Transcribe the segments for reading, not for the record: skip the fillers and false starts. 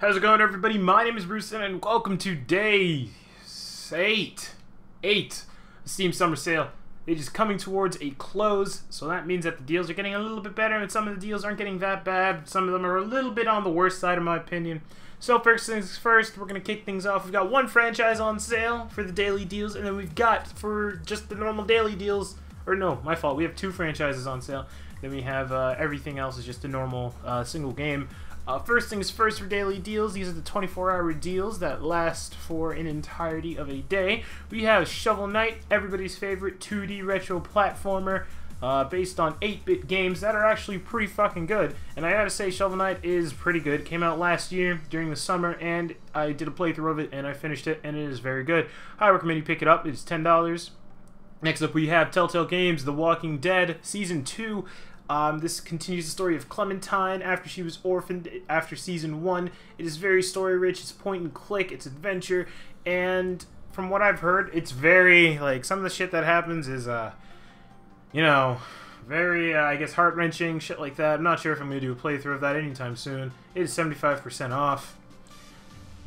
How's it going, everybody? My name is Bruce, and welcome to day 8 Steam Summer Sale. It is coming towards a close, so that means that the deals are getting a little bit better, and some of the deals aren't getting that bad. Some of them are a little bit on the worst side, in my opinion. So first things first, we're going to kick things off. We've got one franchise on sale for the daily deals, and then we've got, for just the normal daily deals, or no, my fault, we have two franchises on sale. Then we have everything else is just a normal single game. First things first for daily deals, these are the 24-hour deals that last for an entirety of a day. We have Shovel Knight, everybody's favorite 2D retro platformer based on 8-bit games that are actually pretty fucking good. And I gotta say, Shovel Knight is pretty good. It came out last year during the summer, and I did a playthrough of it, and I finished it, and it is very good. I recommend you pick it up. It's $10. Next up, we have Telltale Games, The Walking Dead Season 2. This continues the story of Clementine after she was orphaned after Season 1. It is very story-rich, it's point-and-click, it's adventure, and from what I've heard, it's very, like, some of the shit that happens is, you know, very, I guess, heart-wrenching, shit like that. I'm not sure if I'm going to do a playthrough of that anytime soon. It is 75% off.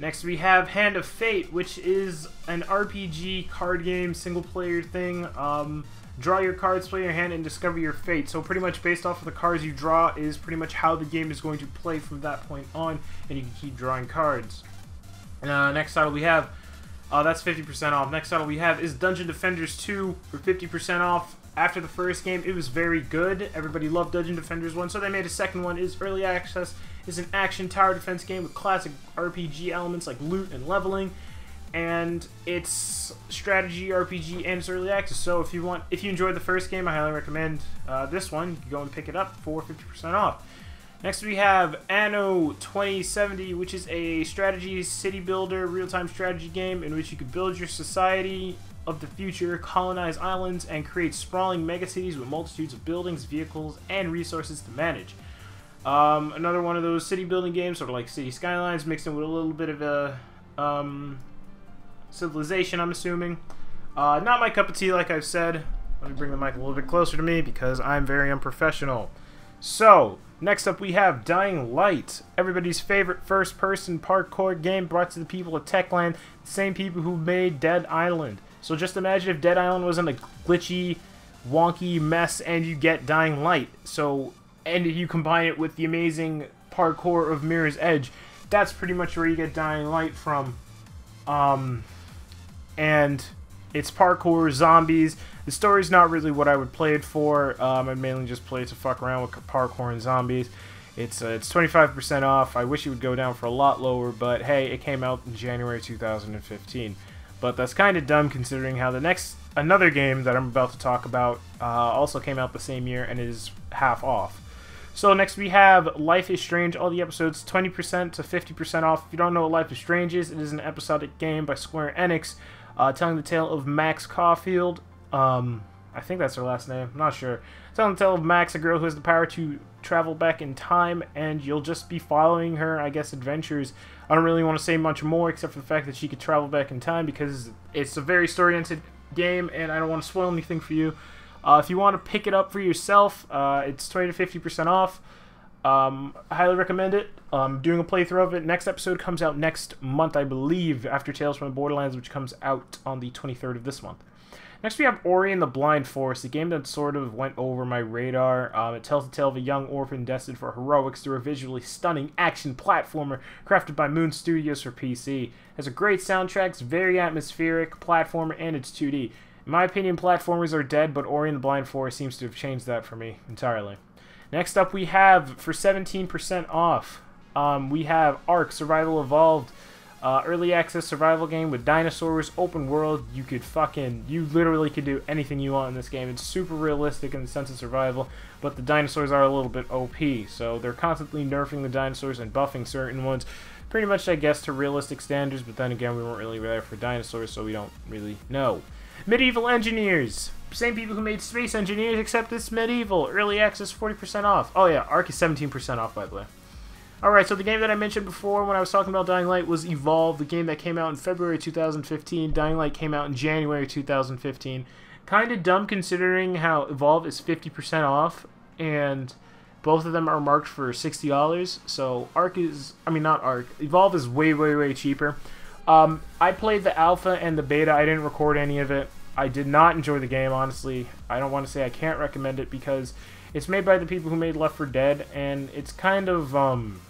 Next we have Hand of Fate, which is an RPG card game, single-player thing. Draw your cards, play your hand, and discover your fate. So pretty much based off of the cards you draw is pretty much how the game is going to play from that point on, and you can keep drawing cards. Next title we have, that's 50% off. Next title we have is Dungeon Defenders 2 for 50% off. After the first game, it was very good. Everybody loved Dungeon Defenders 1, so they made a second one. It's early access. It's an action tower defense game with classic RPG elements like loot and leveling. And it's strategy RPG and it's early access. So if you enjoyed the first game, I highly recommend this one. You can go and pick it up for 50% off. Next we have Anno 2070, which is a strategy city builder real-time strategy game in which you can build your society of the future, colonize islands, and create sprawling megacities with multitudes of buildings, vehicles, and resources to manage. Another one of those city building games, sort of like City Skylines, mixed in with a little bit of a Civilization, I'm assuming. Not my cup of tea, like I've said. Let me bring the mic a little bit closer to me because I'm very unprofessional. So, next up we have Dying Light, everybody's favorite first-person parkour game brought to the people of Techland, the same people who made Dead Island. So just imagine if Dead Island wasn't a glitchy, wonky mess and you get Dying Light. So, and you combine it with the amazing parkour of Mirror's Edge, that's pretty much where you get Dying Light from. And it's parkour, zombies. The story's not really what I would play it for. I'd mainly just play it to fuck around with parkour and zombies. It's 25% off. I wish it would go down for a lot lower, but hey, it came out in January 2015. But that's kind of dumb considering how another game that I'm about to talk about also came out the same year and is half off. So next we have Life is Strange, all the episodes 20% to 50% off. If you don't know what Life is Strange is, it is an episodic game by Square Enix telling the tale of Max Caulfield. I think that's her last name, I'm not sure. Telling the tale of Max, a girl who has the power to travel back in time, and you'll just be following her, I guess, adventures. I don't really want to say much more except for the fact that she could travel back in time because it's a very story-oriented game and I don't want to spoil anything for you. If you want to pick it up for yourself, it's 20 to 50% off. I highly recommend it. I'm doing a playthrough of it. Next episode comes out next month, I believe, after Tales from the Borderlands, which comes out on the 23rd of this month. Next we have Ori and the Blind Forest, a game that sort of went over my radar. It tells the tale of a young orphan destined for heroics through a visually stunning action platformer crafted by Moon Studios for PC. It has a great soundtrack, it's very atmospheric platformer, and it's 2D. In my opinion, platformers are dead, but Ori and the Blind Forest seems to have changed that for me entirely. Next up we have, for 17% off, we have Ark Survival Evolved. Early access survival game with dinosaurs, open world. You literally could do anything you want in this game. It's super realistic in the sense of survival, but the dinosaurs are a little bit OP, so they're constantly nerfing the dinosaurs and buffing certain ones. Pretty much, I guess, to realistic standards, but then again, we weren't really there for dinosaurs, so we don't really know. Medieval Engineers. Same people who made Space Engineers, except it's medieval. Early access, 40% off. Oh yeah, Ark is 17% off, by the way. Alright, so the game that I mentioned before when I was talking about Dying Light was Evolve, the game that came out in February 2015. Dying Light came out in January 2015. Kind of dumb considering how Evolve is 50% off, and Both of them are marked for $60. So Arc is, I mean not Arc, Evolve is way, way, way cheaper. I played the alpha and the beta. I didn't record any of it. I did not enjoy the game, honestly. I don't want to say I can't recommend it because it's made by the people who made Left 4 Dead, and it's kind of dumb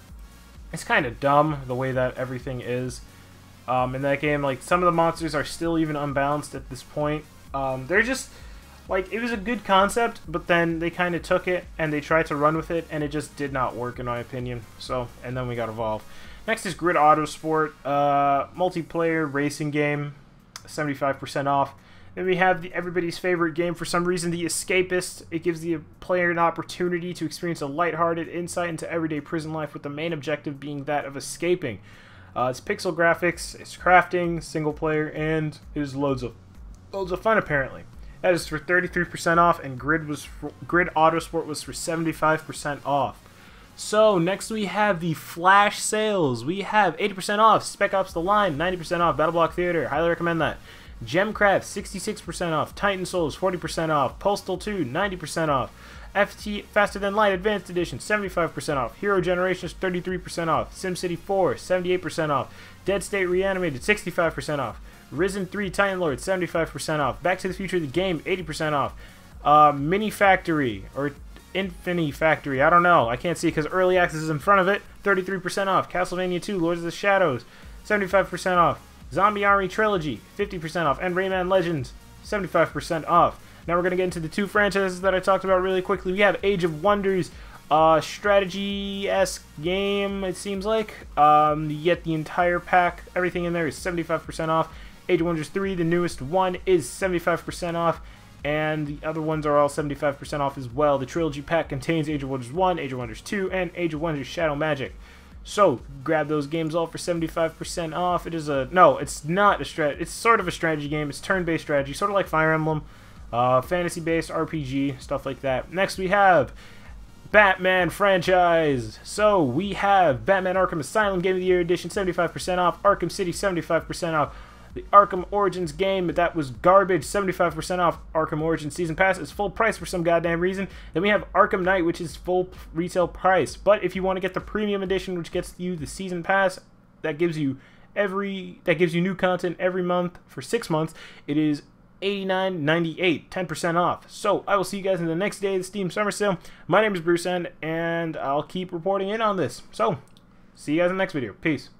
the way that everything is. In that game, like, some of the monsters are still even unbalanced at this point. They're just, like, it was a good concept, but then they kind of took it and they tried to run with it, and it just did not work, in my opinion. So, and then we got Evolve. Next is Grid Autosport, multiplayer racing game, 75% off. Then we have everybody's favorite game for some reason, The Escapist. It gives the player an opportunity to experience a lighthearted insight into everyday prison life, with the main objective being that of escaping. It's pixel graphics, it's crafting, single player, and it is loads of fun apparently. That is for 33% off, and Grid Autosport was for 75% off. So next we have the flash sales. We have 80% off Spec Ops: The Line, 90% off BattleBlock Theater. Highly recommend that. Gemcraft, 66% off. Titan Souls, 40% off. Postal 2, 90% off. FT Faster Than Light Advanced Edition, 75% off. Hero Generations, 33% off. SimCity 4, 78% off. Dead State Reanimated, 65% off. Risen 3 Titan Lord, 75% off. Back to the Future the Game, 80% off. Mini Factory, or Infini Factory, I don't know. I can't see because Early Access is in front of it. 33% off. Castlevania 2, Lords of the Shadows, 75% off. Zombie Army Trilogy, 50% off. And Rayman Legends, 75% off. Now we're going to get into the two franchises that I talked about really quickly. We have Age of Wonders, strategy-esque game, it seems like. You get the entire pack. Everything in there is 75% off. Age of Wonders 3, the newest one, is 75% off. And the other ones are all 75% off as well. The trilogy pack contains Age of Wonders 1, Age of Wonders 2, and Age of Wonders Shadow Magic. So, grab those games all for 75% off. It is a... No, it's not a strategy. It's sort of a strategy game. It's turn-based strategy, sort of like Fire Emblem. Fantasy-based RPG, stuff like that. Next, we have Batman franchise. So, we have Batman Arkham Asylum Game of the Year Edition, 75% off. Arkham City, 75% off. The Arkham Origins game, that was garbage, 75% off. Arkham Origins Season Pass is full price for some goddamn reason. Then we have Arkham Knight, which is full retail price. But if you want to get the premium edition, which gets you the Season Pass, that gives you new content every month for 6 months, it is $89.98, 10% off. So I will see you guys in the next day of the Steam Summer Sale. My name is Bruce End, and I'll keep reporting in on this. So, see you guys in the next video. Peace.